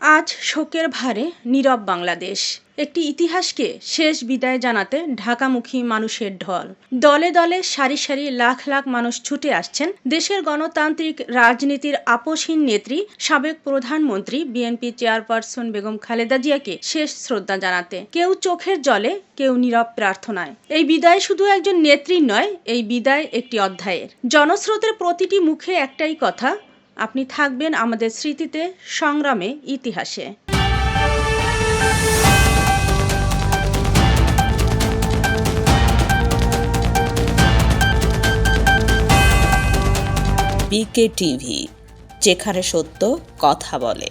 আজ শোকের ভারে নীরব বাংলাদেশ। একটি ইতিহাসকে শেষ বিদায় জানাতে ঢাকামুখী মানুষের ঢল। দলে দলে সারি সারি লাখ লাখ মানুষ ছুটে আসছেন দেশের গণতান্ত্রিক রাজনীতির আপসহীন নেত্রী সাবেক প্রধানমন্ত্রী বিএনপি চেয়ারপারসন বেগম খালেদা জিয়াকে শেষ শ্রদ্ধা জানাতে। কেউ চোখের জলে, কেউ নীরব প্রার্থনায়। এই বিদায় শুধু একজন নেত্রীর নয়, এই বিদায় একটি অধ্যায়ের। জনস্রোতের প্রতিটি মুখে একটাই কথা, আপনি থাকবেন আমাদের স্মৃতিতে, সংগ্রামে, ইতিহাসে। বিকে টিভি, যেখানে সত্য কথা বলে।